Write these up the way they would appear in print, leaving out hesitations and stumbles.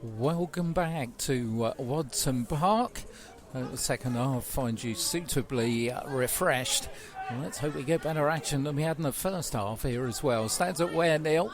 Welcome back to Watson Park. The second half finds you suitably refreshed. Let's hope we get better action than we had in the first half here as well. Stands at Ware 0,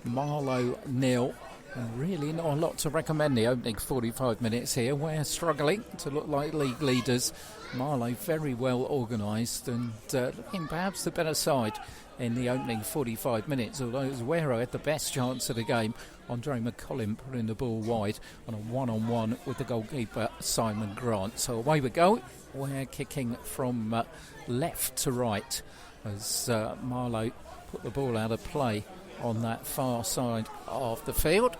Marlow 0. And really not a lot to recommend the opening 45 minutes here. Ware struggling to look like league leaders. Marlow very well organised and looking perhaps the better side in the opening 45 minutes, although it was Ware had the best chance of the game. Andre McCollin putting the ball wide on a one-on-one with the goalkeeper Simon Grant. So away we go. Ware kicking from left to right as Marlow put the ball out of play on that far side of the field.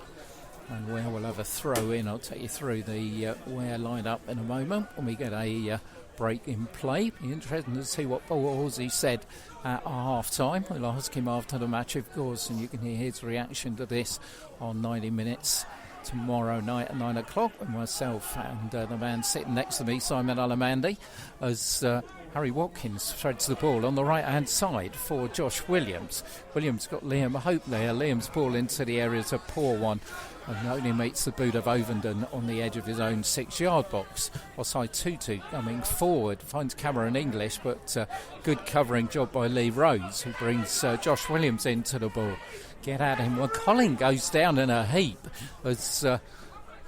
And Ware will have a throw in. I'll take you through the Ware line-up in a moment when we get a break in play. Be interesting to see what Paul Horsey said at half-time. We'll ask him after the match, of course, and you can hear his reaction to this on 90 Minutes tomorrow night at 9 o'clock with myself and the man sitting next to me, Simon Alamandi, as Harry Watkins threads the ball on the right-hand side for Josh Williams. Williams got Liam Hope there. Liam's ball into the area is a poor one and only meets the boot of Ovenden on the edge of his own 6-yard box. Osai Tutu coming forward, finds Cameron English, but good covering job by Lee Rose, who brings Josh Williams into the ball. Get at him. Well, Colin goes down in a heap as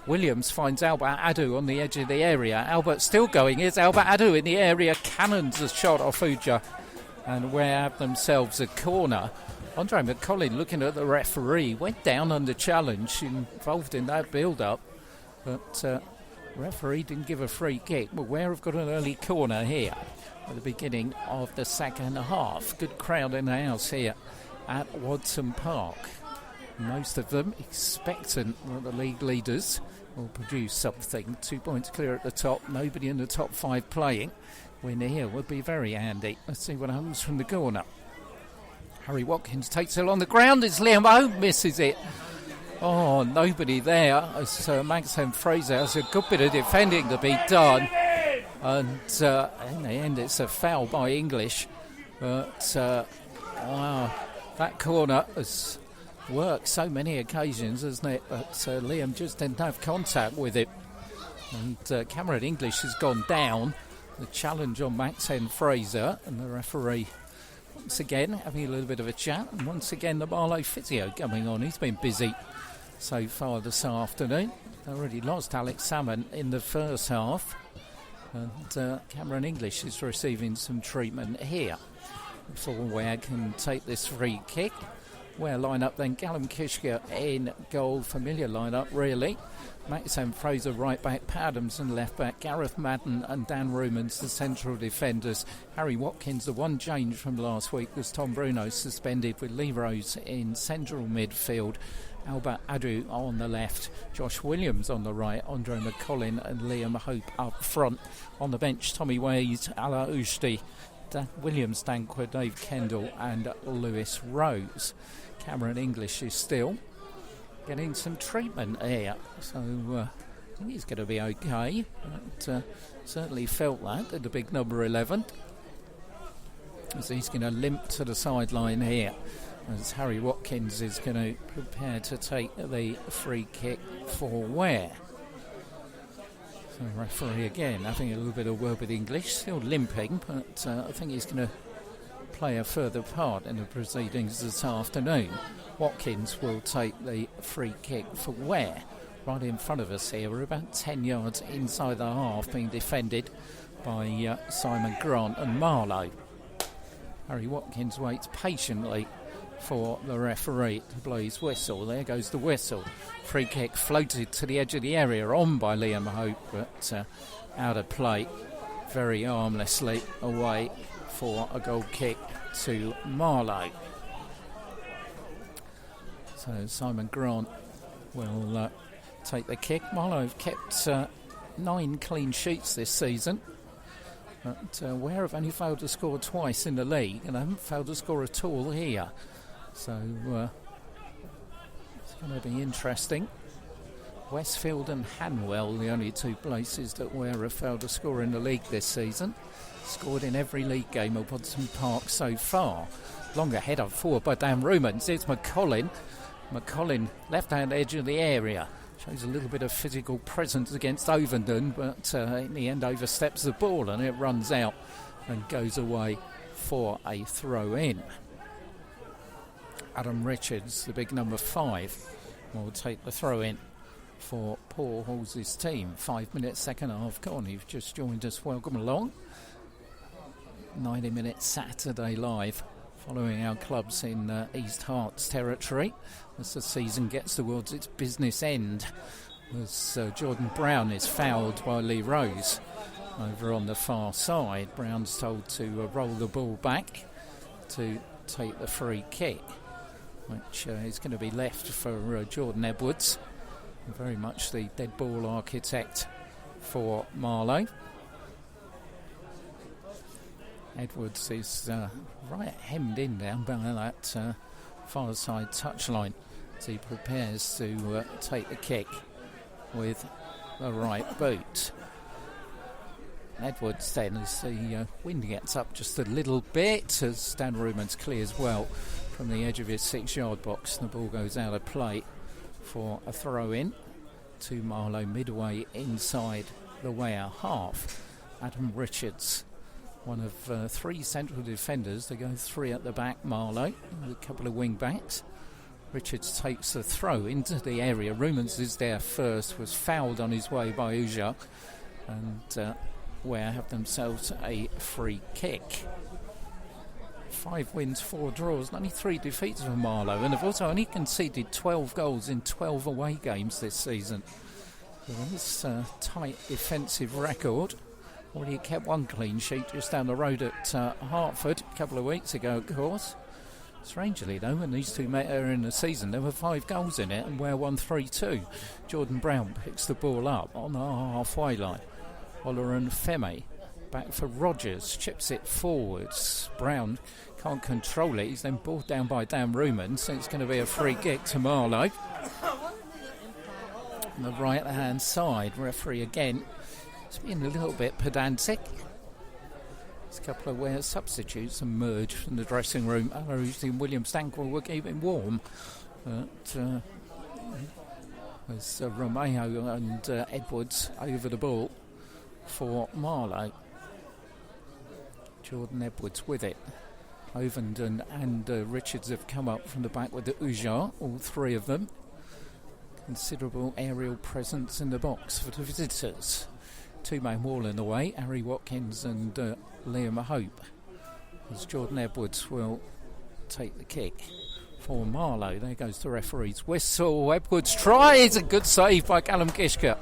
Williams finds Albert Adu on the edge of the area. Albert still going. Here's Albert Adu in the area. Cannons a shot off Uja. And Ware have themselves a corner. Andre McCollin looking at the referee. Went down under challenge, involved in that build-up. But referee didn't give a free kick. But Ware have got an early corner here at the beginning of the second half. Good crowd in the house here at Watson Park. Most of them expectant that the league leaders will produce something. 2 points clear at the top, nobody in the top 5 playing. Win here would be very handy. Let's see what happens from the corner. Harry Watkins takes it on the ground as Liam O misses it. Oh, nobody there as Maxime Fraser has a good bit of defending to be done. And in the end it's a foul by English. But wow, that corner has worked so many occasions, hasn't it? But Liam just didn't have contact with it. And Cameron English has gone down. The challenge on Maxine Fraser, and the referee once again having a little bit of a chat. And once again the Marlow physio coming on. He's been busy so far this afternoon. Already lost Alex Salmon in the first half. And Cameron English is receiving some treatment here before Ware can take this free kick. Ware line up then, Callum Kishka in goal, familiar line-up really. Maxime Fraser right back, Adamson left back, Gareth Madden and Dan Rumans the central defenders. Harry Watkins, the one change from last week was Tom Bruno suspended, with Lee Rose in central midfield. Albert Adu on the left, Josh Williams on the right, Andre McCollin and Liam Hope up front. On the bench, Tommy Wade, Ala Ushti, Williams Dankwa, Dave Kendall and Lewis Rose. Cameron English is still getting some treatment here, so I think he's going to be okay. But, certainly felt that at the big number 11, as he's going to limp to the sideline here as Harry Watkins is going to prepare to take the free kick for Ware. So the referee again having a little bit of word with English, still limping, but I think he's going to play a further part in the proceedings this afternoon. Watkins will take the free kick for Ware. Right in front of us here, we're about 10 yards inside the half, being defended by Simon Grant and Marlow. Harry Watkins waits patiently for the referee to blow his whistle. There goes the whistle. Free kick floated to the edge of the area, on by Liam Hope, but out of play, very harmlessly away for a goal kick to Marlow. So Simon Grant will take the kick. Marlow have kept 9 clean sheets this season, but Ware have only failed to score twice in the league and haven't failed to score at all here. So it's going to be interesting. Westfield and Hanwell, the only 2 places that Ware have failed to score in the league this season. Scored in every league game at Watson Park so far. Longer head up forward by Dan Rumans. It's McCollin. McCollin left-hand edge of the area. shows a little bit of physical presence against Ovenden, but in the end oversteps the ball and it runs out and goes away for a throw-in. Adam Richards, the big number 5, will take the throw-in for Paul Hall's team. 5 minutes, second half gone. You've just joined us. Welcome along. 90-minute Saturday live following our clubs in East Herts territory as the season gets towards its business end, as Jordan Brown is fouled by Lee Rose over on the far side. Brown's told to roll the ball back to take the free kick, which is going to be left for Jordan Edwards, very much the dead ball architect for Marlow. Edwards is right hemmed in down by that far side touchline as he prepares to take the kick with the right boot. Edwards then, as the wind gets up just a little bit, as Dan Rumans clears well from the edge of his 6-yard box, the ball goes out of play for a throw-in to Marlow midway inside the Ware half. Adam Richards, one of 3 central defenders. They go 3 at the back, Marlow, with a couple of wing backs. Richards takes the throw into the area. Rumans is there first, was fouled on his way by Uja, and Ware have themselves a free kick. 5 wins, 4 draws, and only 3 defeats for Marlow, and have also only conceded 12 goals in 12 away games this season. So this tight defensive record. Already kept 1 clean sheet just down the road at Hertford a couple of weeks ago, of course. Strangely, though, when these two met earlier in the season, there were 5 goals in it, and Ware won 3-2. Jordan Brown picks the ball up on the halfway line. Olaran Femi back for Rogers, chips it forwards. Brown can't control it. He's then brought down by Dan Ruman, so it's going to be a free kick to Marlow. On the right-hand side, referee again, it's been a little bit pedantic. There's a couple of Ware substitutes emerged from the dressing room. Alarus and William Stankwell were keeping warm. But there's Romeo and Edwards over the ball for Marlow. Jordan Edwards with it. Ovenden and Richards have come up from the back with the Uja, all 3 of them. Considerable aerial presence in the box for the visitors. 2-man wall in the way, Harry Watkins and Liam Hope, as Jordan Edwards will take the kick for Marlow. There goes the referee's whistle. Edwards tries, a good save by Callum Gishka,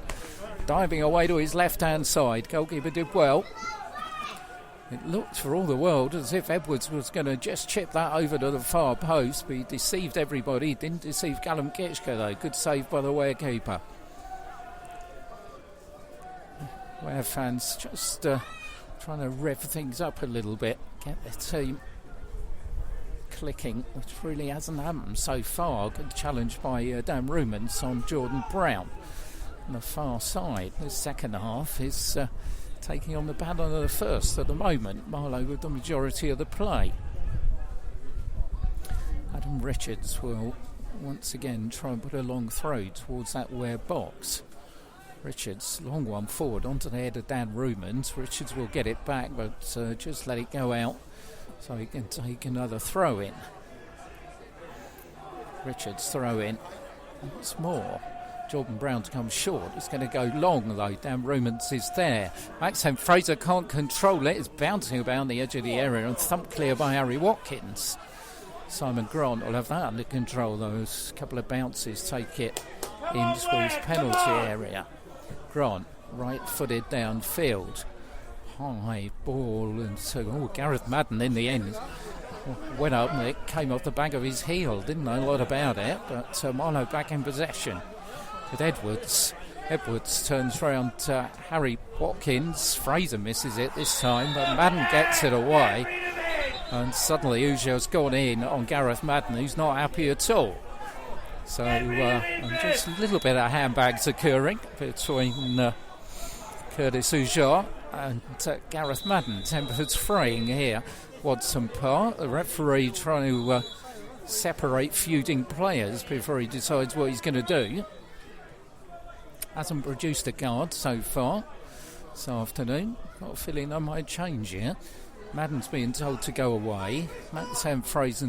diving away to his left-hand side. Goalkeeper did well. It looked for all the world as if Edwards was going to just chip that over to the far post, but he deceived everybody. He didn't deceive Callum Gishka, though. Good save by the Ware keeper. Ware fans just trying to rev things up a little bit, get their team clicking, which really hasn't happened so far. Good challenge by Dan Rumans on Jordan Brown on the far side. The second half is taking on the battle of the first at the moment. Marlow with the majority of the play. Adam Richards will once again try and put a long throw towards that Ware box. Richards, long one forward onto the head of Dan Rumans. Richards will get it back, but just let it go out so he can take another throw in. Richards throw in once more. Jordan Brown comes short. It's going to go long, though. Dan Rumans is there. Maxim Fraser can't control it. It's bouncing about the edge of the area and thumped clear by Harry Watkins. Simon Grant will have that under control. Those couple of bounces take it into his penalty area. Grant, right-footed downfield. High ball, and so Gareth Madden in the end went up and it came off the back of his heel. Didn't know a lot about it, but Marlow back in possession with Edwards. Edwards turns round to Harry Watkins. Fraser misses it this time, but Madden gets it away. And suddenly Ujo's gone in on Gareth Madden, who's not happy at all. So just a little bit of handbags occurring between Curtis Ujo and Gareth Madden. Tempers fraying here. Watson Park, the referee trying to separate feuding players before he decides what he's going to do. hasn't produced a card so far this afternoon. Got a feeling I might change here. Madden's being told to go away. Sam Fraser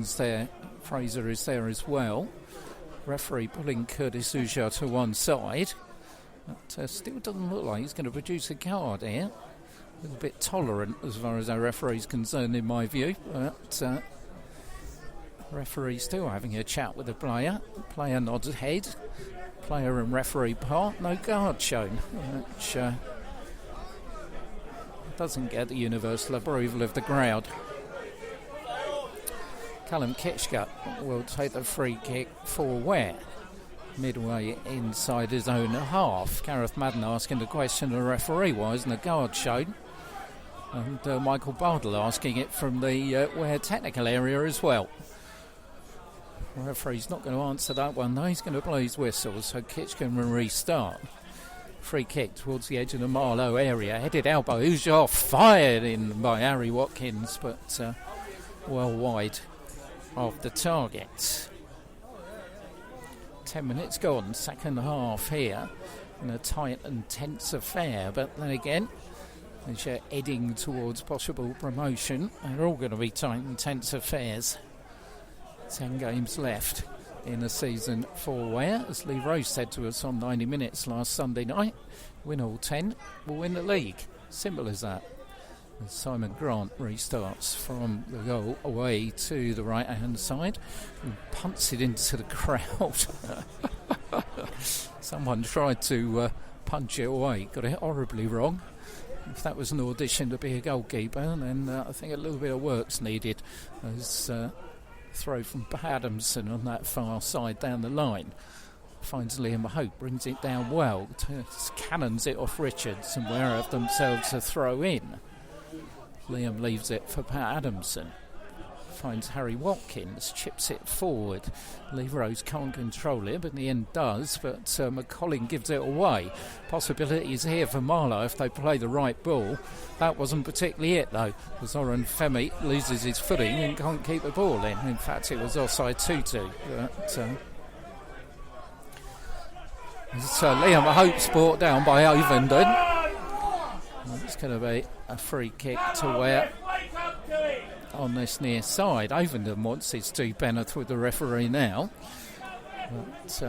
is there as well. Referee pulling Curtis Uja to one side. But still doesn't look like he's going to produce a card here. A little bit tolerant as far as our referee's concerned in my view. But referee still having a chat with the player. Player nods head. Player and referee part. No card shown. Which doesn't get the universal approval of the crowd. Callum Kitchgut will take the free kick for Ware. Midway inside his own half. Gareth Madden asking the question to the referee, why isn't a card shown? And Michael Bardell asking it from the Ware technical area as well. The referee's not going to answer that one though. He's going to blow his whistle, so Kitch can restart. Free kick towards the edge of the Marlow area. Headed elbow. Uja fired in by Harry Watkins, but well wide of the target. 10 minutes gone, second half here, in a tight and tense affair. But then again, as you're heading towards possible promotion, they're all going to be tight and tense affairs. 10 games left in the season for Ware. As Lee Rose said to us on 90 Minutes last Sunday night, win all 10, we'll win the league. Simple as that. As Simon Grant restarts from the goal away to the right hand side and punts it into the crowd. Someone tried to punch it away, got it horribly wrong. If that was an audition to be a goalkeeper, then I think a little bit of work's needed. As throw from Adamson on that far side down the line. Finds Liam Hope, brings it down well, cannons it off Richards, and Ware have themselves a throw in. Liam leaves it for Pat Adamson. Finds Harry Watkins, chips it forward. Lee Rose can't control it, but in the end does. But McCollin gives it away. Possibilities here for Marlow if they play the right ball. That wasn't particularly it though. Zoran Femi loses his footing and can't keep the ball in. In fact, it was offside 2-2. But Liam Hope's brought down by Ovenden. It's going to be a free kick to Ware on this near side. Ovenden wants his two penneth with the referee now. But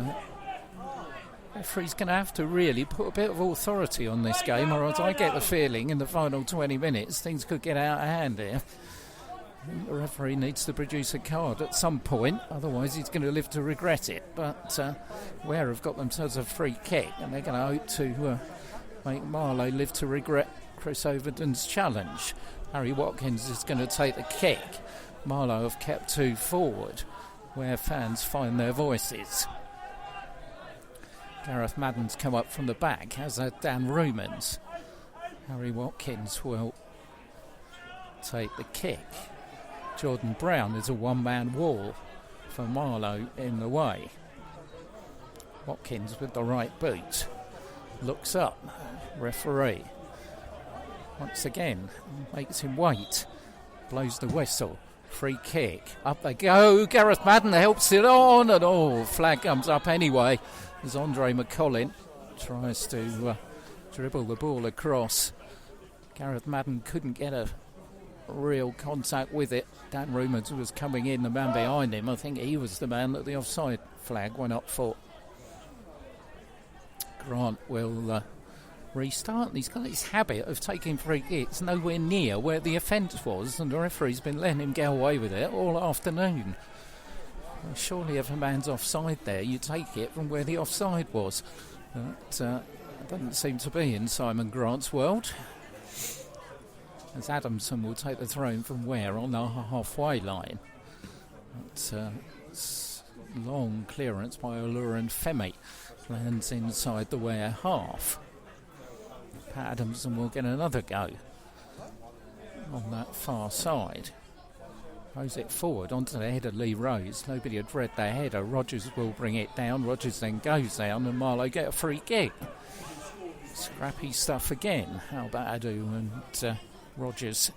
referee's going to have to really put a bit of authority on this game, or else I get the feeling in the final 20 minutes things could get out of hand here. The referee needs to produce a card at some point, otherwise he's going to live to regret it. But Ware have got themselves a free kick, and they're going to hope to make Marlow live to regret Chris Overden's challenge. Harry Watkins is going to take the kick. Marlow have kept two forward, where fans find their voices. Gareth Madden's come up from the back, as Dan Rumans. Harry Watkins will take the kick. Jordan Brown is a one-man wall for Marlow in the way. Watkins with the right boot. Looks up. Referee. Once again, makes him wait. Blows the whistle. Free kick. Up they go. Gareth Madden helps it on. And flag comes up anyway. As Andre McCollin tries to dribble the ball across. Gareth Madden couldn't get a real contact with it. Dan Rumans was coming in, the man behind him. I think he was the man that the offside flag went up for. Grant will restart, and he's got his habit of taking free kicks nowhere near where the offence was, and the referee's been letting him get away with it all afternoon. Well, surely if a man's offside there, you take it from where the offside was. But it doesn't seem to be in Simon Grant's world. As Adamson will take the throw in from Ware on the halfway line. It's long clearance by Oluran Femi. Lands inside the Ware half. Pat Adamson will get another go on that far side. Throws it forward onto the head of Lee Rose. Nobody had read their header. Rogers will bring it down. Rogers then goes down, and Marlow get a free kick. Scrappy stuff again. How about Adu and Rogers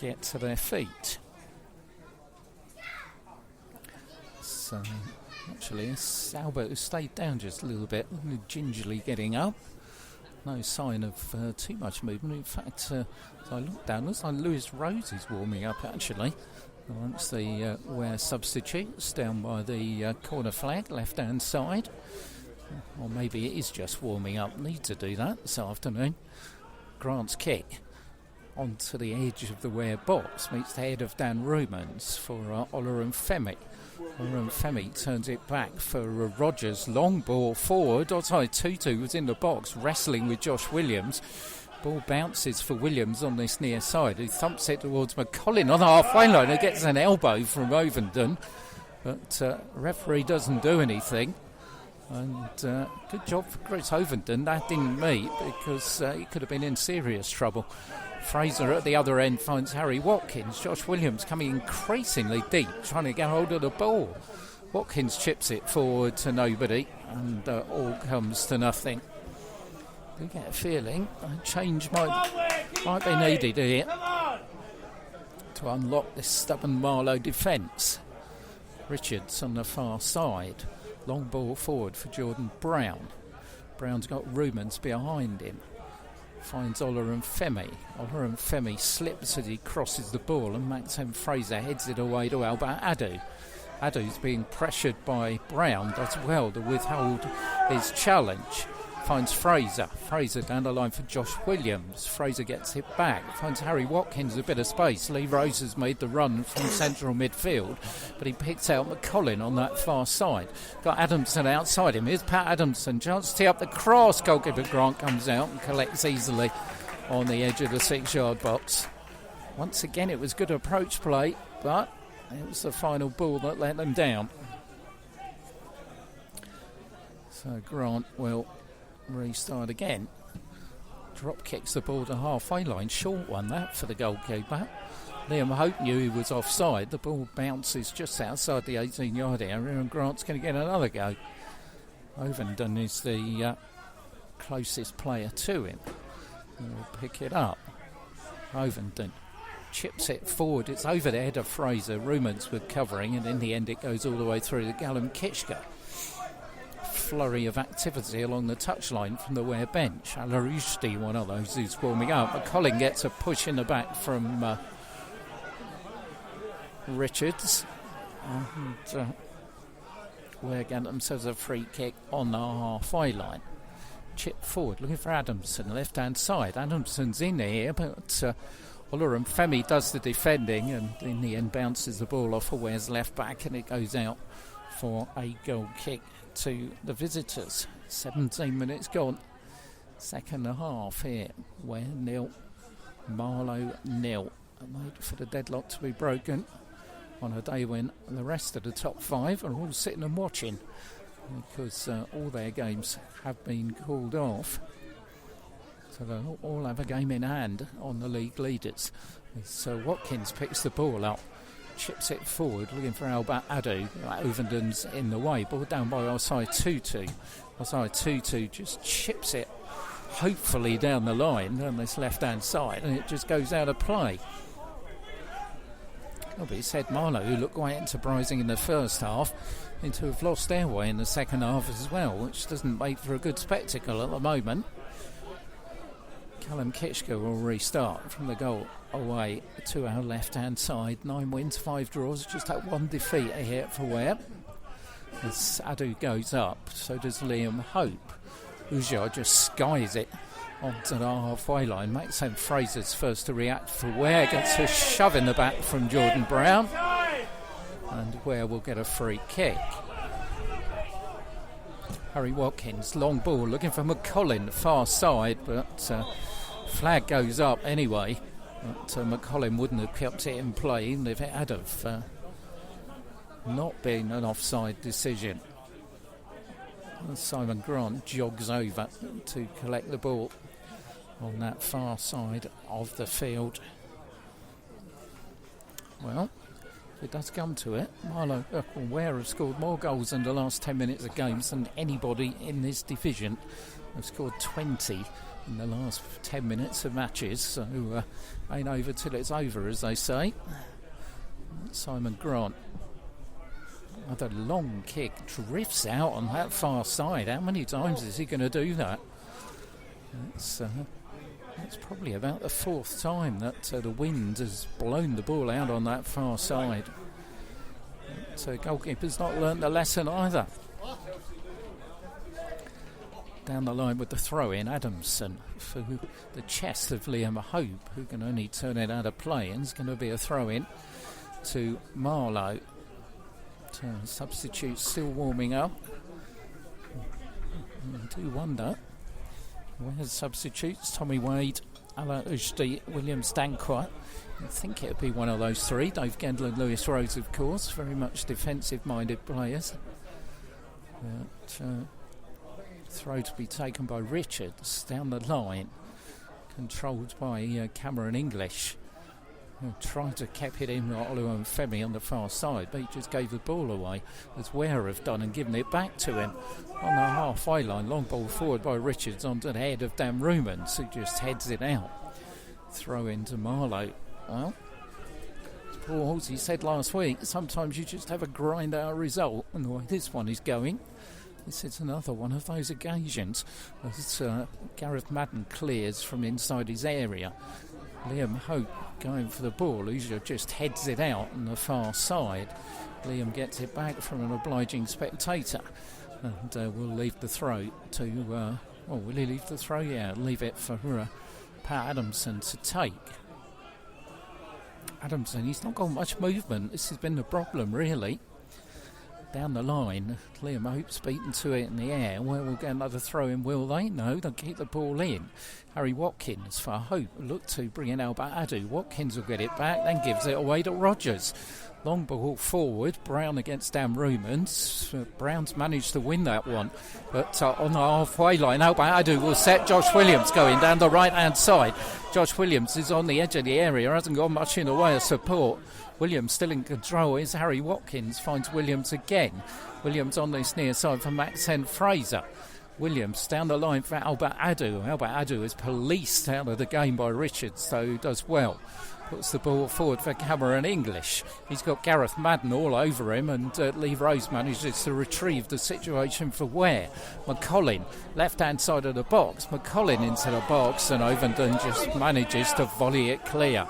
get to their feet. So Actually, Albert has stayed down just a little bit, gingerly getting up. No sign of too much movement. In fact, as I look down, looks like Lewis Rose is warming up actually. Once the Ware substitutes down by the corner flag, left-hand side. Or maybe it is just warming up. Need to do that this afternoon. Grant's kick onto the edge of the Ware box meets the head of Dan Rumans for Ola and Femi. Ola and Femi turns it back for Rogers. Long ball forward. Outside Tutu was in the box wrestling with Josh Williams. Ball bounces for Williams on this near side, who thumps it towards McCollin on the halfway line, who gets an elbow from Ovenden, but referee doesn't do anything. And good job for Chris Ovenden. That didn't meet because he could have been in serious trouble. Fraser at the other end finds Harry Watkins. Josh Williams coming increasingly deep, trying to get hold of the ball. Watkins chips it forward to nobody, and all comes to nothing. You get a feeling a change might be needed here to unlock this stubborn Marlow defence. Richards on the far side. Long ball forward for Jordan Brown. Brown's got Rumans behind him. Finds Ola and Femi. Ola and Femi slips as he crosses the ball, and Maxim Fraser heads it away to Albert Adu. Adu's being pressured by Brown, does well to withhold his challenge. Finds Fraser. Fraser down the line for Josh Williams. Fraser gets it back. Finds Harry Watkins a bit of space. Lee Rose has made the run from central midfield, but he picks out McCollin on that far side. Got Adamson outside him. Here's Pat Adamson. Chance to tee up the cross. Goalkeeper Grant comes out and collects easily on the edge of the 6-yard box. Once again, it was good approach play, but it was the final ball that let them down. So Grant will restart again. Drop kicks the ball to halfway line. Short one that for the goalkeeper. Liam Hope knew he was offside. The ball bounces just outside the 18-yard area, and Grant's going to get another go. Ovenden is the closest player to him. He'll pick it up. Ovenden chips it forward. It's over the head of Fraser. Rumans were covering, and in the end it goes all the way through to Gallum Kitschke. Flurry of activity along the touchline from the Ware bench. Alarushti, one of those who's warming up. But Colin gets a push in the back from Richards. And Ware get themselves a free kick on the halfway line. Chip forward, looking for Adamson, left-hand side. Adamson's in here, but Ola and Femi does the defending, and in the end bounces the ball off of Ware's left back, and it goes out for a goal kick to the visitors. 17 minutes gone. Second half here. Ware 0, Marlow 0. Wait for the deadlock to be broken on a day when the rest of the top 5 are all sitting and watching, because all their games have been called off. So they'll all have a game in hand on the league leaders. So Watkins picks the ball up, chips it forward, looking for Albert Adu. Ovenden's in the way. Ball down by Osai Tutu. Osai Tutu just chips it, hopefully down the line on this left-hand side, and it just goes out of play. Oh, but it's Ed Marlow, who looked quite enterprising in the first half, and to have lost their way in the second half as well, which doesn't make for a good spectacle at the moment. Callum Kitschke will restart from the goal away to our left-hand side. 9 wins, 5 draws, just that one defeat here for Ware. As Adu goes up, so does Liam Hope. Ujar just skies it onto the halfway line. Maxim Fraser's first to react for Ware. Gets a shove in the back from Jordan Brown. And Ware will get a free kick. Harry Watkins, long ball, looking for McCollin, far side, but flag goes up anyway. But McCollin wouldn't have kept it in play even if it had have not been an offside decision. And Simon Grant jogs over to collect the ball on that far side of the field. Well, if it does come to it, Marlow Ware have scored more goals in the last 10 minutes of games than anybody in this division. They've scored 20 in the last 10 minutes of matches, so ain't over till it's over, as they say. Simon Grant Another long kick, drifts out on that far side. How many times is he going to do that? That's probably about the fourth time that the wind has blown the ball out on that far side. So goalkeeper's not learnt the lesson either. Down the line with the throw-in, Adamson for the chest of Liam Hope, who can only turn it out of play, and it's going to be a throw-in to Marlow. Substitutes still warming up. I do wonder where's substitutes. Tommy Wade, Ala Ujdi, William Stanquart. I think it would be one of those three. Dave Gendler and Lewis Rhodes, of course, very much defensive-minded players. Throw to be taken by Richards down the line, controlled by Cameron English, who tried to keep it in Olu and Femi on the far side, but he just gave the ball away, as Ware have done, and given it back to him on the halfway line. Long ball forward by Richards onto the head of Dan Rumans, who just heads it out. Throw into Marlow. Well, as Paul Halsey said last week, sometimes you just have a grind out result, and the way this one is going, this is another one of those occasions as Gareth Madden clears from inside his area. Liam Hope going for the ball. Uja just heads it out on the far side. Liam gets it back from an obliging spectator, and we'll leave the throw to... will he leave the throw? Yeah, leave it for Pat Adamson to take. Adamson, he's not got much movement. This has been the problem, really. Down the line, Liam Hope's beaten to it in the air. Well, we'll get another throw in, will they? No, they'll keep the ball in. Harry Watkins for Hope. Look to bring in Albert Adu. Watkins will get it back, then gives it away to Rogers. Long ball forward. Brown against Dan Rumans. Brown's managed to win that one. But on the halfway line, Albert Adu will set Josh Williams going down the right-hand side. Josh Williams is on the edge of the area. Hasn't got much in the way of support. Williams still in control. Is Harry Watkins, finds Williams again. Williams on this near side for Maxen Fraser. Williams down the line for Albert Adu. Albert Adu is policed out of the game by Richards, so does well. Puts the ball forward for Cameron English. He's got Gareth Madden all over him, and Lee Rose manages to retrieve the situation for Ware. McCollin, left-hand side of the box. McCollin into the box, and Ovenden just manages to volley it clear.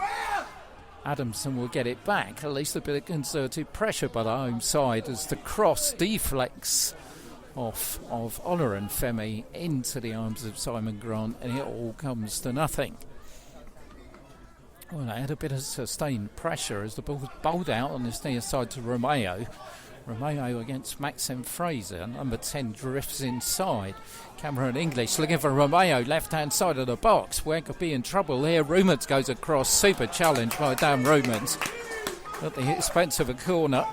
Adamson will get it back. At least a bit of concerted pressure by the home side as the cross deflects off of Ola and Femi into the arms of Simon Grant, and it all comes to nothing. Well, they had a bit of sustained pressure as the ball was bowled out on this near side to Romeo. Romeo against Maxim Fraser. Number 10 drifts inside. Cameron English looking for Romeo, left-hand side of the box. Ware could be in trouble here. Rumans goes across. Super challenge by Dan Rumans at the expense of a corner.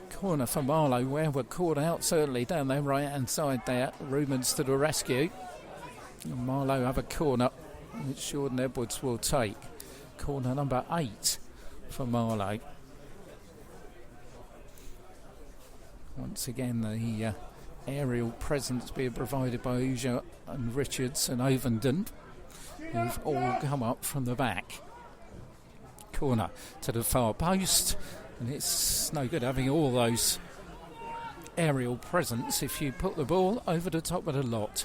Corner for Marlow. Ware were caught out certainly down their right-hand side there. Rumans to the rescue. And Marlow have a corner, which Jordan Edwards will take. Corner number 8 for Marlow. Once again, the aerial presence being provided by Uja and Richards and Ovenden, who've all come up from the back. Corner to the far post, and it's no good having all those aerial presence if you put the ball over the top of the lot.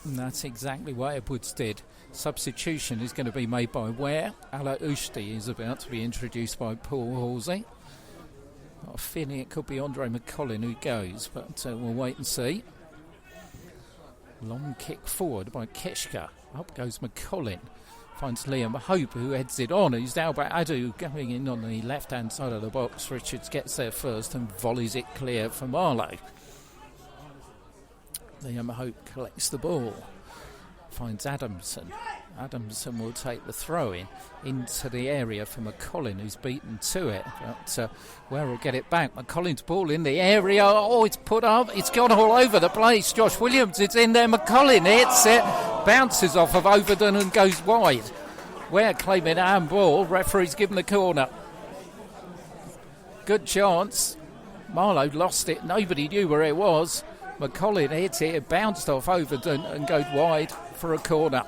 And that's exactly what Edwards did. Substitution is going to be made by Ware. Ala Ushti is about to be introduced by Paul Halsey. Got a feeling it could be Andre McCollin who goes, but we'll wait and see. Long kick forward by Kishka. Up goes McCollin. Finds Liam Hope, who heads it on. He's Albert Adu going in on the left-hand side of the box. Richards gets there first and volleys it clear for Marlow. Liam Hope collects the ball. Finds Adamson. Adamson will take the throw into the area for McCollin, who's beaten to it. But Ware will get it back. McCollin's ball in the area. Oh, it's put up. It's gone all over the place. Josh Williams is in there. McCollin hits it. Bounces off of Ovenden and goes wide. Ware claiming handball. Referee's given the corner. Good chance. Marlow lost it. Nobody knew where it was. McCollin hits it. It bounced off Ovenden and goes wide for a corner.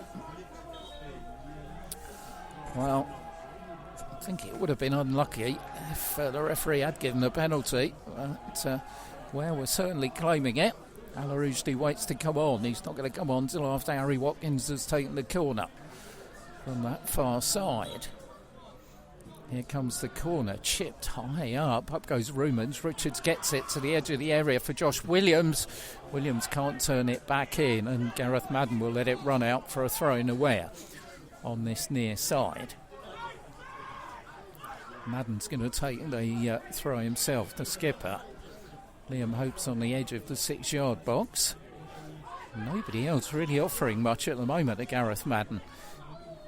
Well, think it would have been unlucky if the referee had given a penalty, but Ware was certainly claiming it. Al-Arujdi waits to come on. He's not going to come on until after Harry Watkins has taken the corner from that far side. Here comes the corner, chipped high up. Up goes Rumans. Richards gets it to the edge of the area for Josh Williams. Williams can't turn it back in, and Gareth Madden will let it run out for a throw in Ware on this near side. Madden's going to take the throw himself, the skipper. Liam Hope's on the edge of the 6-yard box. Nobody else really offering much at the moment to Gareth Madden.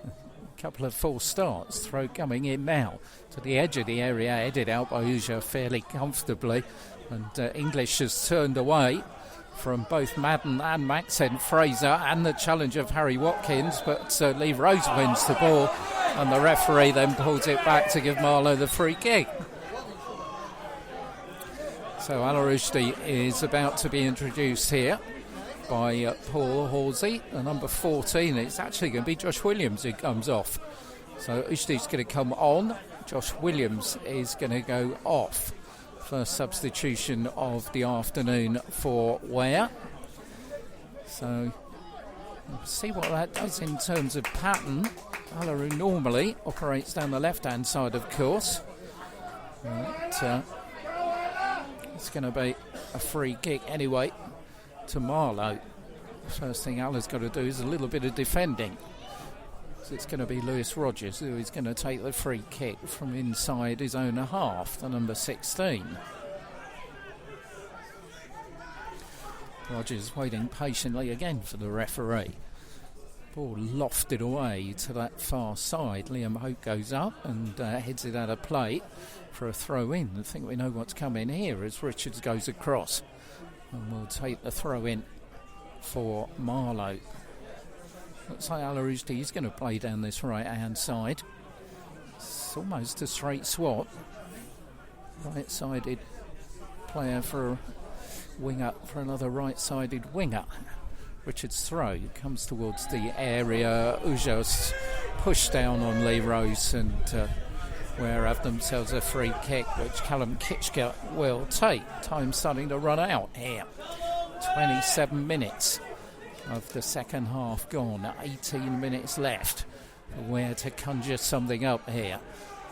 A couple of false starts. Throw coming in now to the edge of the area, headed out by Uja fairly comfortably. And English has turned away from both Madden and Maxen Fraser and the challenge of Harry Watkins, but Lee Rose wins the ball, and the referee then pulls it back to give Marlow the free kick. So Al-Arujdi is about to be introduced here by Paul Horsey, the number 14. It's actually going to be Josh Williams who comes off. So Ujdi's going to come on. Josh Williams is going to go off. First substitution of the afternoon for Ware. So we'll see what that does in terms of pattern. Alaru normally operates down the left-hand side, of course. But, it's going to be a free kick anyway to Marlow. First thing Ala's got to do is a little bit of defending. So it's going to be Lewis Rogers who is going to take the free kick from inside his own half, the number 16. Rogers waiting patiently again for the referee. Ball lofted away to that far side. Liam Hope goes up and heads it out of play for a throw in. I think we know what's coming here as Richards goes across, and we'll take the throw in for Marlow. Looks like Al-Arujdi is going to play down this right hand side. It's almost a straight swap. Right sided player for a winger, for another right sided winger. Richards' throw comes towards the area. Uja's push down on Lee Rose, and Ware have themselves a free kick, which Callum Kitchka will take. Time starting to run out here. 27 minutes of the second half gone. 18 minutes left for Ware to conjure something up here.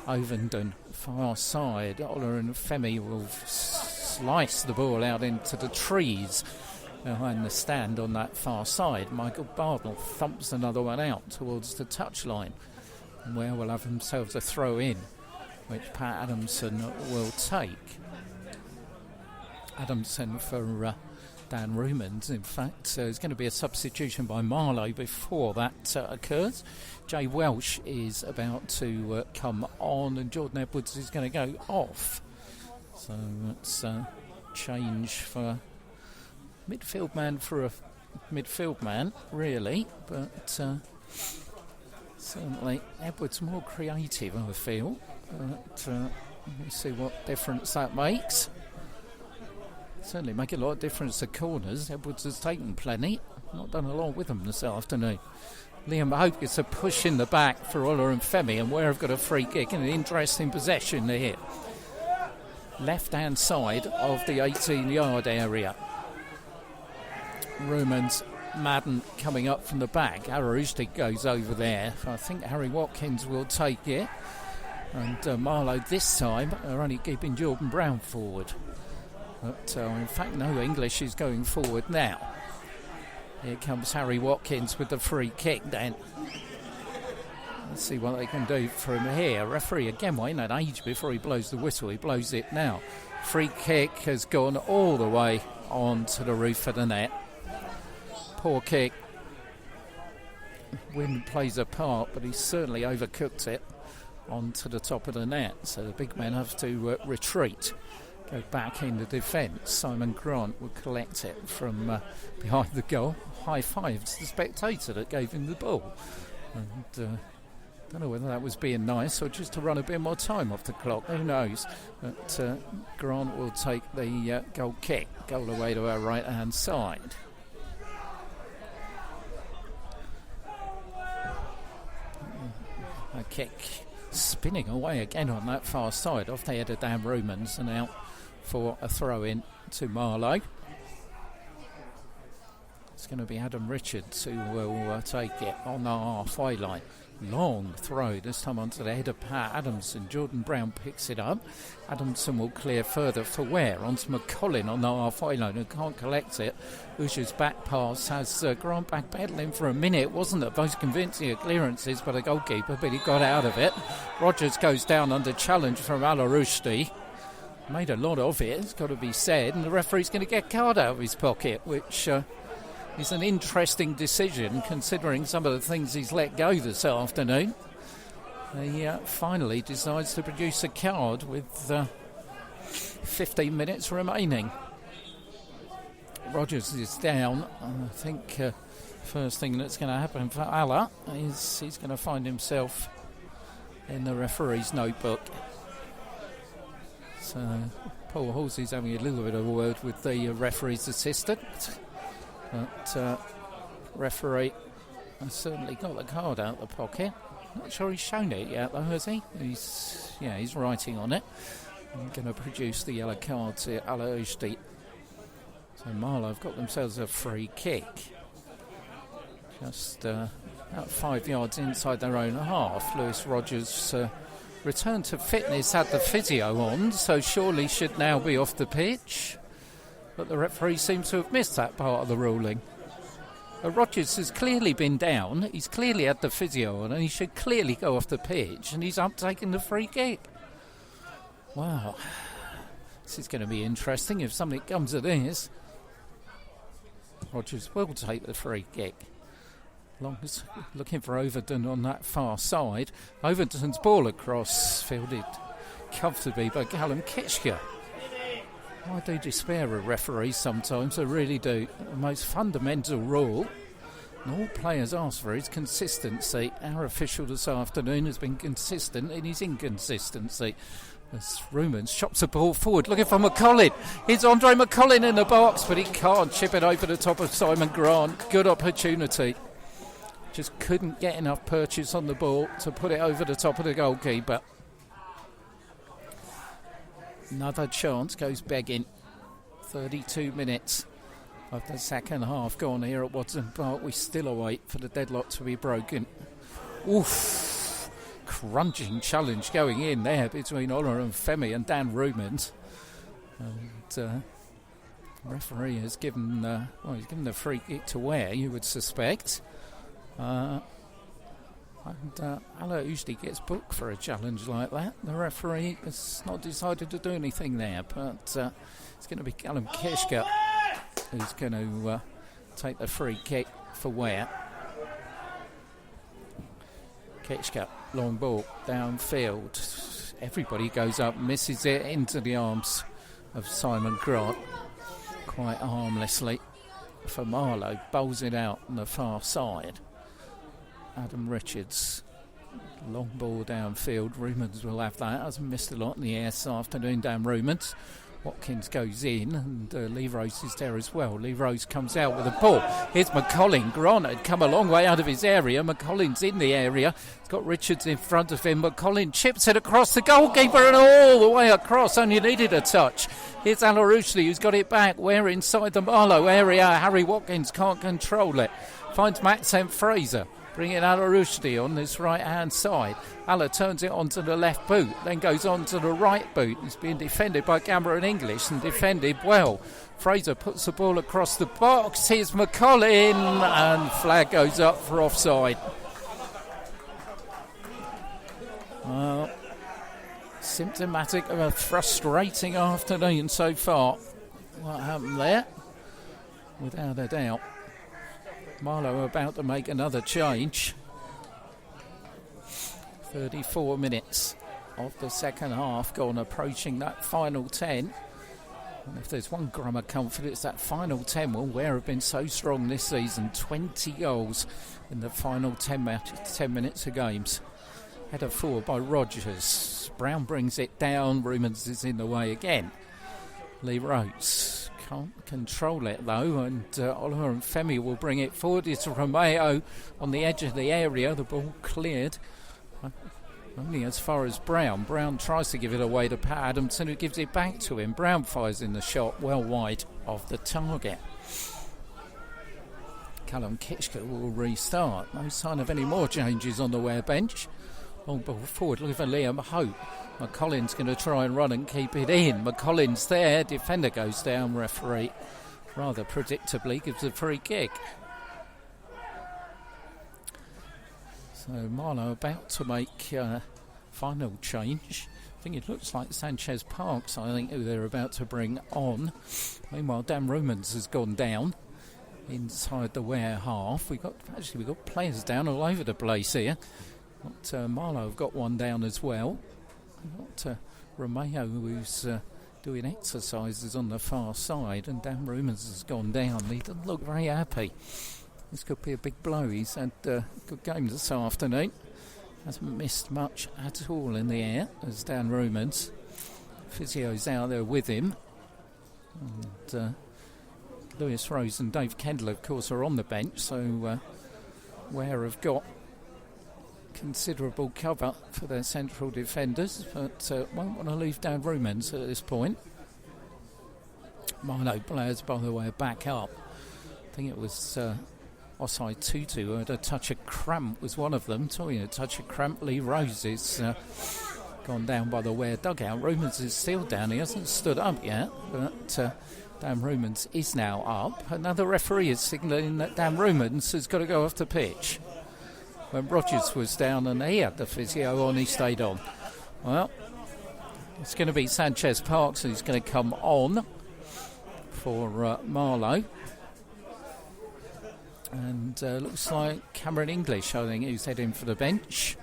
Ovenden, far side. Ola and Femi will slice the ball out into the trees behind the stand on that far side. Michael Bardell thumps another one out towards the touchline. And Ware will have themselves a throw in, which Pat Adamson will take. Adamson for Dan Rumans, in fact. So there's going to be a substitution by Marlow before that occurs. Jay Welsh is about to come on, and Jordan Edwards is going to go off. So it's a change for midfield man for a midfield man, really, but certainly Edwards more creative, I feel. But we'll see what difference that makes. Certainly make a lot of difference to corners. Edwards has taken plenty, not done a lot with them this afternoon. Liam Hope gets a push in the back for Ola and Femi, and Ware have got a free kick and an interesting possession here. Left-hand side of the 18-yard area. Rumans, Madden coming up from the back. Al-Arujdi goes over there. I think Harry Watkins will take it. And Marlow this time are only keeping Jordan Brown forward. But in fact, no, English is going forward now. Here comes Harry Watkins with the free kick then. Let's see what they can do from here. Referee again waiting an age before he blows the whistle. He blows it now. Free kick has gone all the way onto the roof of the net. Poor kick. Wind plays a part, but he certainly overcooked it onto the top of the net. So the big men have to retreat, go back into defence. Simon Grant will collect it from behind the goal. High fives the spectator that gave him the ball. And don't know whether that was being nice or just to run a bit more time off the clock. Who knows? But Grant will take the goal kick. Goal away to our right-hand side. A kick spinning away again on that far side off the head of Dan Rumans and out for a throw in to Marlow. It's going to be Adam Richards who will take it on the halfway line. Long throw, this time onto the head of Pat Adamson. Jordan Brown picks it up. Adamson will clear further for Ware. Onto McCollin on the halfway line, who can't collect it. Usher's back pass has Grant back pedaling for a minute. Wasn't the most convincing of clearances by the goalkeeper, but he got out of it. Rogers goes down under challenge from Al-Rushdi. Made a lot of it, it's got to be said, and the referee's going to get a card out of his pocket, which is an interesting decision considering some of the things he's let go this afternoon. He finally decides to produce a card with 15 minutes remaining. Rogers is down, and I think first thing that's going to happen for Allah is he's going to find himself in the referee's notebook. So Paul Halsey's having a little bit of a word with the referee's assistant. But referee has certainly got the card out of the pocket. Not sure he's shown it yet though, has he? He's writing on it. I'm going to produce the yellow card to Al-Ushdi. So Marlow have got themselves a free kick. Just about 5 yards inside their own half. Lewis Rogers returned to fitness, had the physio on, so surely should now be off the pitch. But the referee seems to have missed that part of the ruling. Rogers has clearly been down, he's clearly had the physio on, and he should clearly go off the pitch, and he's up taking the free kick. Wow. This is going to be interesting if something comes of this. Rogers will take the free kick. Long's looking for Overton on that far side. Overton's ball across, fielded comfortably by Callum Kitchker. I do despair of referees sometimes, I really do. The most fundamental rule, and all players ask for, is consistency. Our official this afternoon has been consistent in his inconsistency. As Rumans chops the ball forward, looking for McCollin. It's Andre McCollin in the box, but he can't chip it over the top of Simon Grant. Good opportunity. Just couldn't get enough purchase on the ball to put it over the top of the goalkeeper. Another chance goes begging. 32 minutes of the second half gone here at Watson Park. We still await for the deadlock to be broken. Oof. Crunching challenge going in there between Ola and Femi and Dan Rumans. And referee has given he's given the free kick to Ware, you would suspect. And Al-Ushdi gets booked for a challenge like that. The referee has not decided to do anything there, but it's going to be Callum Kitchker who's going to take the free kick for Ware. Kitchker, long ball, downfield. Everybody goes up, misses it into the arms of Simon Grant. Quite harmlessly for Marlow, bowls it out on the far side. Adam Richards, long ball downfield. Rumans will have that. Hasn't missed a lot in the air this afternoon, Dan Rumans. Watkins goes in, and Lee Rose is there as well. Lee Rose comes out with the ball. Here's McCollin. Grant had come a long way out of his area. McCollin's in the area. He's got Richards in front of him. McCollin chips it across the goalkeeper and all the way across. Only needed a touch. Here's Al-Rushdi who's got it back. We're inside the Marlow area. Harry Watkins can't control it. Finds Maxim Fraser. Bringing Al-Rushdi on this right-hand side. Allah turns it onto the left boot, then goes on to the right boot. It's being defended by Cameron English and defended well. Fraser puts the ball across the box. Here's McCollin, and flag goes up for offside. Well, symptomatic of a frustrating afternoon so far. What happened there? Without a doubt. Marlow about to make another change. 34 minutes of the second half gone, approaching that final 10. And if there's one grammar comfort, it's that final 10 will Ware have been so strong this season. 20 goals in the final 10 minutes of games. Header forward by Rogers. Brown brings it down. Rumans is in the way again. Lee Rhodes can't control it though, and Oliver and Femi will bring it forward. It's Romeo on the edge of the area. The ball cleared. only as far as Brown. Brown tries to give it away to Pat Adamson, who gives it back to him. Brown fires in the shot well wide of the target. Callum Kitchker will restart. No sign of any more changes on the Ware bench. Long ball forward, look for Liam Hope. McCollin's going to try and run and keep it in. McCollin's there, defender goes down, referee rather predictably gives a free kick. So Marlow about to make final change. I think it looks like Sanchez Parks, I think, who they're about to bring on. Meanwhile, Dan Rumans has gone down inside the Ware half. We've got players down all over the place here. Marlow have got one down as well. We've got Romeo, who's doing exercises on the far side, and Dan Rumans has gone down. He doesn't look very happy. This could be a big blow. He's had a good game this afternoon. Hasn't missed much at all in the air as Dan Rumans. Physio's out there with him. And Lewis Rose and Dave Kendall, of course, are on the bench, so Ware have got considerable cover for their central defenders, but won't want to leave Dan Rumans at this point. Marlow players, by the way, are back up. I think it was Osai Tutu who had a touch of cramp, was one of them. Talking a touch of cramp, Lee Rose is gone down by the Ware dugout. Rumans is still down. He hasn't stood up yet, but Dan Rumans is now up. Another referee is signalling that Dan Rumans has got to go off the pitch. When Rogers was down and he had the physio on, he stayed on. Well, it's going to be Sanchez Parks who's going to come on for Marlow. And looks like Cameron English, I think, who's heading for the bench.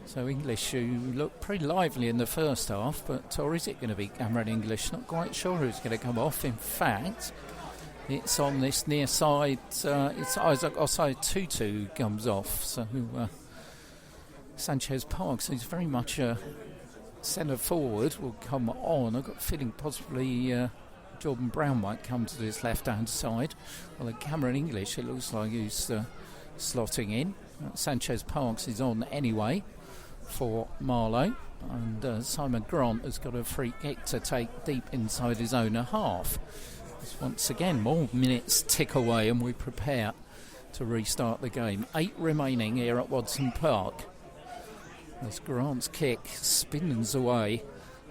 So English, who looked pretty lively in the first half, or is it going to be Cameron English? Not quite sure who's going to come off. In fact, it's on this near side. It's Isaac Osai Tutu who comes off. So Sanchez Parks, who's very much a centre forward, will come on. I've got a feeling possibly Jordan Brown might come to this left-hand side. Well, Cameron English, it looks like he's slotting in. Sanchez Parks is on anyway for Marlow. And Simon Grant has got a free kick to take deep inside his own half. Once again, more minutes tick away and we prepare to restart the game. 8 remaining here at Watson Park. As Grant's kick spins away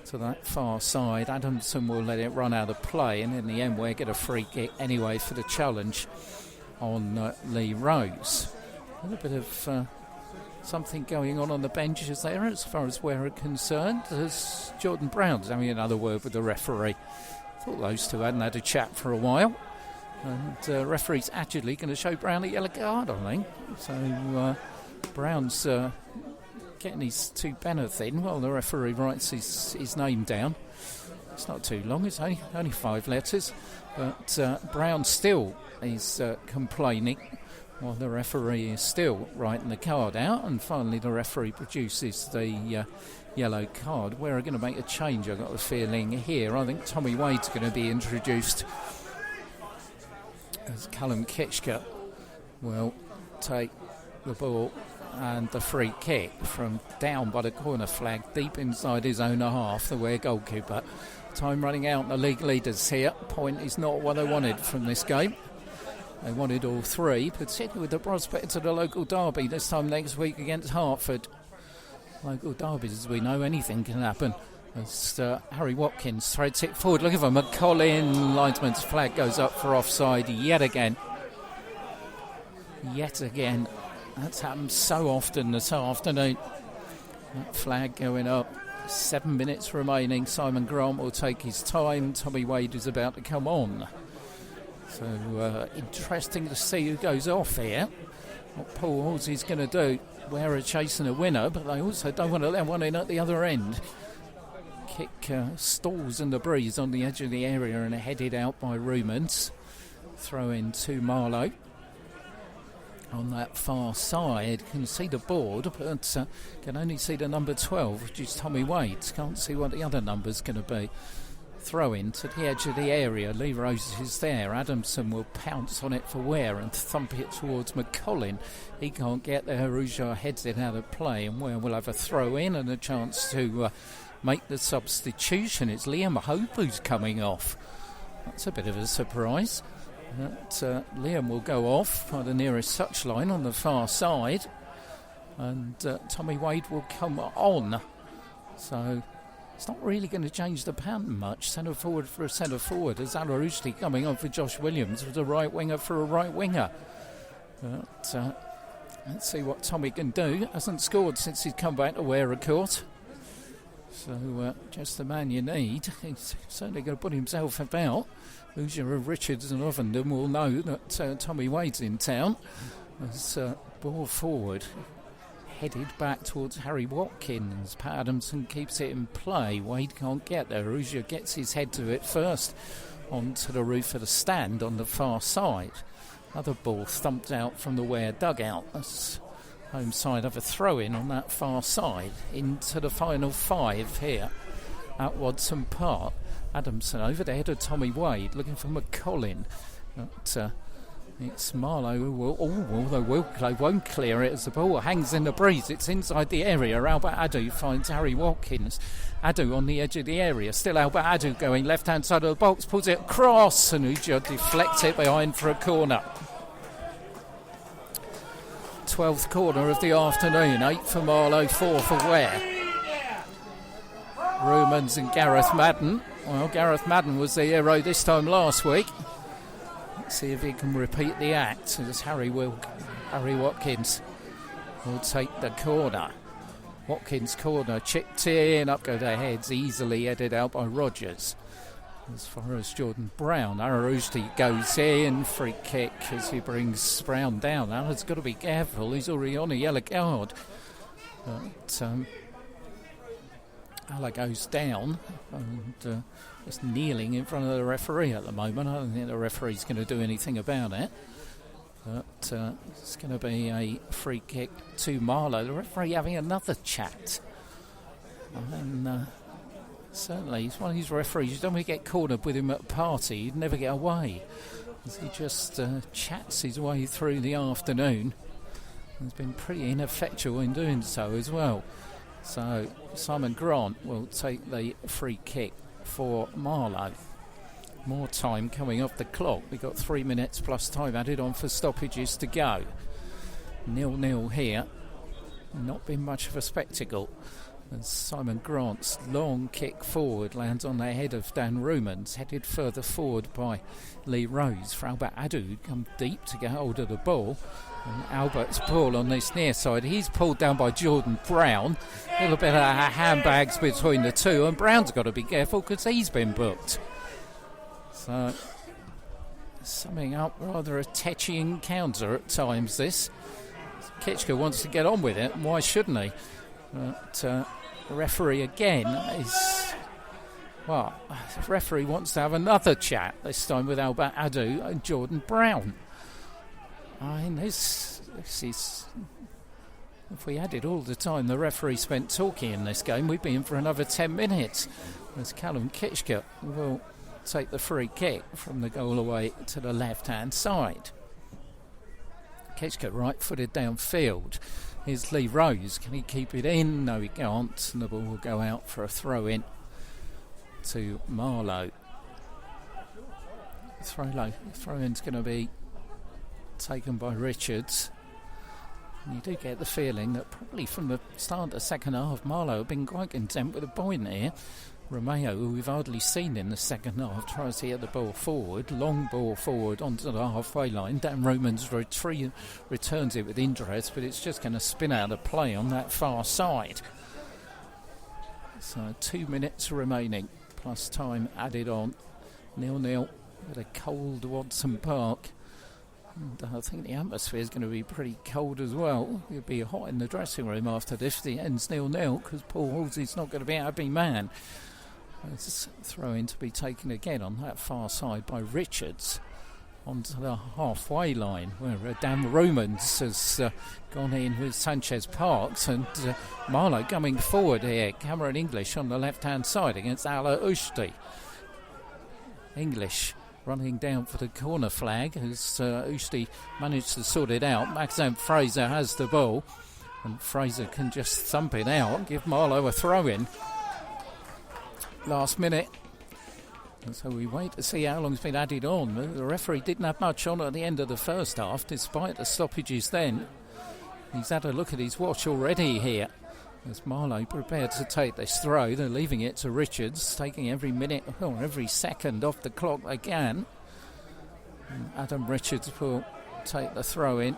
to that far side, Adamson will let it run out of play, and in the end we'll get a free kick anyway for the challenge on Lee Rose. A little bit of something going on the benches there as far as Ware are concerned, as Jordan Brown's having another word with the referee. Thought those two hadn't had a chat for a while, and referee's actually going to show Brown a yellow card, I think. So Brown's getting his 2 benefit while the referee writes his name down. It's not too long, it's only 5 letters, but Brown still is complaining while the referee is still writing the card out, and finally the referee produces the yellow card. We're going to make a change, I've got a feeling here. I think Tommy Wade's going to be introduced as Callum Kitchker will take the ball and the free kick from down by the corner flag deep inside his own half, the Ware goalkeeper. Time running out, the league leaders here. Point is not what they wanted from this game. They wanted all 3, particularly with the prospect of the local derby this time next week against Hertford. Local derbies, as we know, anything can happen. As Harry Watkins threads it forward. Look at him, McCollin. Linesman's flag goes up for offside yet again. Yet again. That's happened so often this afternoon. That flag going up. 7 minutes remaining. Simon Grant will take his time. Tommy Wade is about to come on. So interesting to see who goes off here. What Paul Halsey's going to do. Ware are chasing a winner, but they also don't want to let one in at the other end. Kick stalls in the breeze on the edge of the area and headed out by Rumans. Throw in to Marlow. On that far side, can see the board, but can only see the number 12, which is Tommy Wade. Can't see what the other number's going to be. Throw in to the edge of the area. Lee Rose is there. Adamson will pounce on it for Ware and thump it towards McCollin. He can't get there. Rougeard heads it out of play, and Ware will have a throw in and a chance to make the substitution. It's Liam Hope who's coming off. That's a bit of a surprise. Liam will go off by the nearest touchline on the far side, and Tommy Wade will come on. So it's not really going to change the pattern much. Centre forward for a centre forward, as Al Rushdie coming on for Josh Williams with a right winger for a right winger. But let's see what Tommy can do. Hasn't scored since he's come back to Ware, of course. So just the man you need. He's certainly going to put himself about. Hoosier of Richards and Ovenden will know that Tommy Wade's in town. As ball forward, headed back towards Harry Watkins. Pat Adamson keeps it in play. Wade can't get there. Hoosier gets his head to it first onto the roof of the stand on the far side. Another ball thumped out from the Ware dugout. That's home side of a throw-in on that far side into the final five here at Watson Park. Adamson over the head of Tommy Wade looking for McCollin. But it's Marlow who won't clear it as the ball hangs in the breeze. It's inside the area. Albert Adu finds Harry Watkins. Adu on the edge of the area. Still Albert Adu going left hand side of the box. Pulls it across and Uja deflects it behind for a corner. 12th corner of the afternoon. 8 for Marlow, 4 for Ware. Rumans and Gareth Madden. Well, Gareth Madden was the hero this time last week. Let's see if he can repeat the act as Harry Watkins will take the corner. Watkins corner chipped in, up go their heads, easily headed out by Rogers. As far as Jordan Brown, Ararujdi goes in, free kick as he brings Brown down. Alan's got to be careful, he's already on a yellow card. But Ala goes down and just kneeling in front of the referee at the moment. I don't think the referee's going to do anything about it. But it's going to be a free kick to Marlow. The referee having another chat. And certainly he's one of these referees, you don't want to get cornered with him at a party, you'd never get away. As he just chats his way through the afternoon. He's been pretty ineffectual in doing so as well. So Simon Grant will take the free kick for Marlow. More time coming off the clock. We've got 3 minutes plus time added on for stoppages to go. 0-0 here. Not been much of a spectacle. As Simon Grant's long kick forward lands on the head of Dan Rumans, headed further forward by Lee Rose. For Albert Adu, come deep to get hold of the ball. And Albert's ball on this near side. He's pulled down by Jordan Brown. A little bit of handbags between the two, and Brown's got to be careful because he's been booked. So, summing up rather a tetchy encounter at times this. Kitchka wants to get on with it, and why shouldn't he? But the referee again is... Well, the referee wants to have another chat, this time with Albert Adu and Jordan Brown. I mean, this is... If we added all the time the referee spent talking in this game, we'd be in for another 10 minutes. As Callum Kitchka will take the free kick from the goal away to the left-hand side. Kitchka right-footed downfield. Here's Lee Rose. Can he keep it in? No, he can't. And the ball will go out for a throw-in to Marlow. Throw-in's going to be taken by Richards. And you do get the feeling that probably from the start of the second half, Marlow have been quite content with a point here. Romeo, who we've hardly seen in the second half, tries to get the ball forward. Long ball forward onto the halfway line. Dan Romans returns it with interest, but it's just going to spin out of play on that far side. So 2 minutes remaining, plus time added on. 0-0 at a cold Watson Park. And I think the atmosphere is going to be pretty cold as well. It'll be hot in the dressing room after this. The ends 0-0 because Paul Halsey's not going to be a happy man. It's throw-in to be taken again on that far side by Richards onto the halfway line where Dan Romans has gone in with Sanchez Parks, and Marlow coming forward here. Cameron English on the left-hand side against Ala Ushti. English running down for the corner flag as Usti managed to sort it out. Maxime Fraser has the ball, and Fraser can just thump it out and give Marlow a throw-in. Last minute. And so we wait to see how long's been added on. The referee didn't have much on at the end of the first half, despite the stoppages then. He's had a look at his watch already here. As Marlow prepared to take this throw, they're leaving it to Richards, taking every minute or every second off the clock they can. And Adam Richards will take the throw in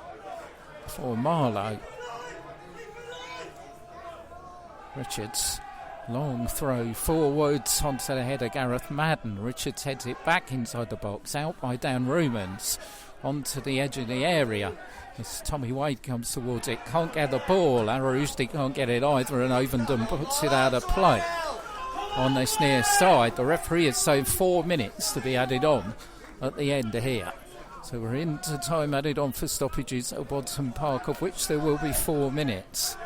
for Marlow. Richards, long throw forwards onto the head of Gareth Madden. Richards heads it back inside the box, out by Dan Rumans, onto the edge of the area. As Tommy Wade comes towards it, can't get the ball. Arousti can't get it either, and Ovenden puts it out of play on this near side. The referee is saying 4 minutes to be added on at the end here. So we're into time added on for stoppages at Watson Park, of which there will be 4 minutes.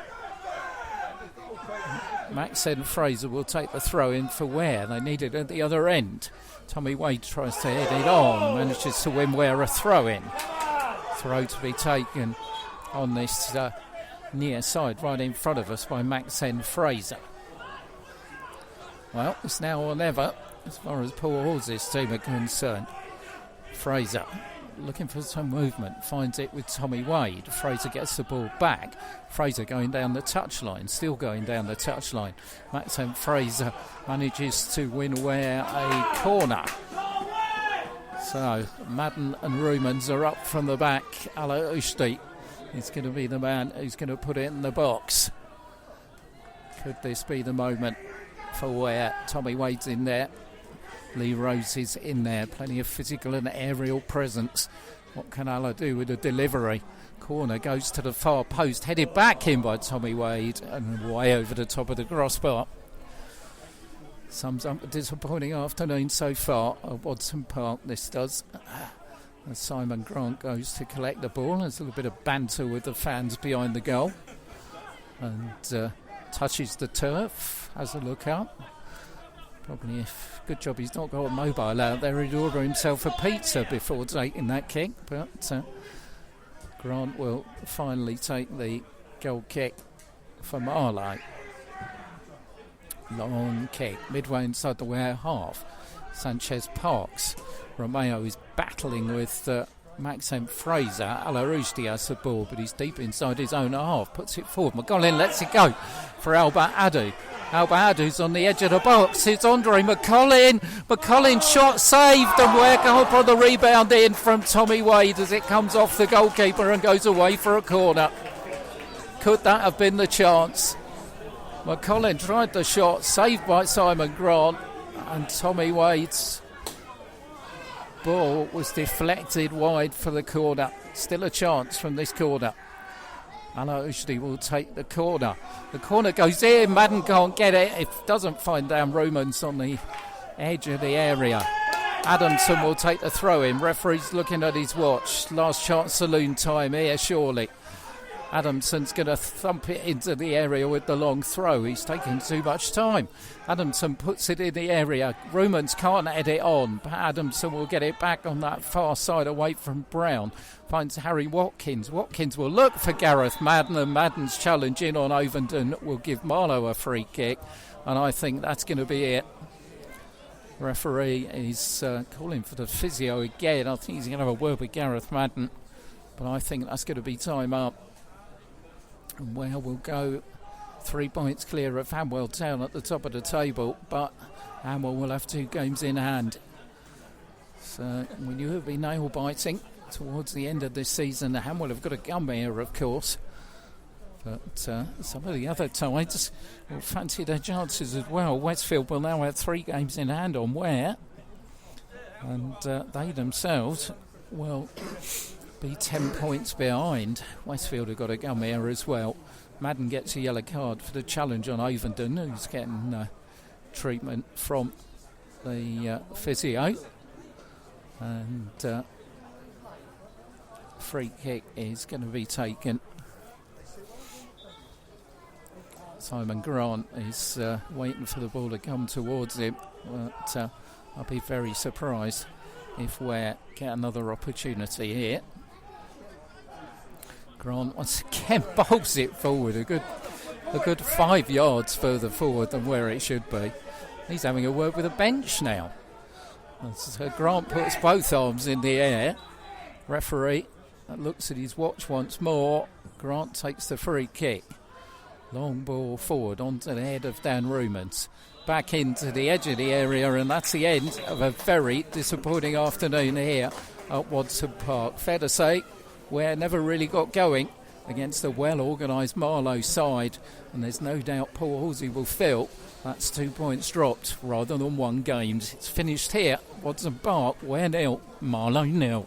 Maxine Fraser will take the throw in for Ware. They need it at the other end. Tommy Wade tries to head it on, manages to win Ware a throw in. Throw to be taken on this near side right in front of us by Maxine Fraser. Well, it's now or never as far as Paul Hawes' team are concerned. Fraser looking for some movement, finds it with Tommy Wade. Fraser gets the ball back. Fraser going down the touchline, still going down the touchline. Maxime Fraser manages to win Ware a corner. So Madden and Rumans are up from the back. Ala Usti is going to be the man who's going to put it in the box. Could this be the moment for Ware? Tommy Wade's in there. Lee Rose is in there. Plenty of physical and aerial presence. What can Ala do with the delivery? Corner goes to the far post. Headed back in by Tommy Wade and way over the top of the crossbar. Sums up a disappointing afternoon so far at Watson Park, this does. As Simon Grant goes to collect the ball, there's a little bit of banter with the fans behind the goal. And touches the turf, has a look up. Probably good job he's not got a mobile out there. He'd order himself a pizza before taking that kick. But Grant will finally take the goal kick for Marlow. Long kick, midway inside the Ware half. Sanchez parks. Romeo is battling with Maxime Fraser. Alarousti has the ball, but he's deep inside his own half. Puts it forward. McCollin lets it go for Alba Adu. Alba Adu's on the edge of the box. It's Andre McCollin. McCollin shot saved, and Ware can't put the rebound in from Tommy Wade as it comes off the goalkeeper and goes away for a corner. Could that have been the chance? McCollin tried the shot, saved by Simon Grant, and Tommy Wade's ball was deflected wide for the corner. Still a chance from this corner. Ala Ushdi will take the corner. The corner goes in. Madden can't get it. It doesn't find Dan Rumans on the edge of the area. Adamson will take the throw in. Referee's looking at his watch. Last chance saloon time here, surely. Adamson's going to thump it into the area with the long throw. He's taking too much time. Adamson puts it in the area. Rumans can't head it on, but Adamson will get it back on that far side away from Brown. Finds Harry Watkins. Watkins will look for Gareth Madden, and Madden's challenge in on Ovenden will give Marlow a free kick, and I think that's going to be it. Referee is calling for the physio again. I think he's going to have a word with Gareth Madden, but I think that's going to be time up. And Ware will go 3 points clear of Hanwell Town at the top of the table, but Hanwell will have 2 games in hand. So we knew it would be nail biting towards the end of this season. Hanwell have got a gum here, of course, but some of the other sides will fancy their chances as well. Westfield will now have 3 games in hand on Ware, and they themselves will be 10 points behind. Westfield have got a gum here as well. Madden gets a yellow card for the challenge on Ovenden, who's getting treatment from the physio. And free kick is going to be taken. Simon Grant is waiting for the ball to come towards him, but I'll be very surprised if Ware get another opportunity here. Grant once again bowls it forward a good 5 yards further forward than where it should be. He's having a word with a bench now. So Grant puts both arms in the air. Referee looks at his watch once more. Grant takes the free kick. Long ball forward onto the head of Dan Rumans. Back into the edge of the area, and that's the end of a very disappointing afternoon here at Wadson Park. Fair to say, Ware never really got going against a well-organised Marlow side, and there's no doubt Paul Halsey will feel that's 2 points dropped rather than 1 game. It's finished here, Wadson Park, Ware 0, Marlow 0.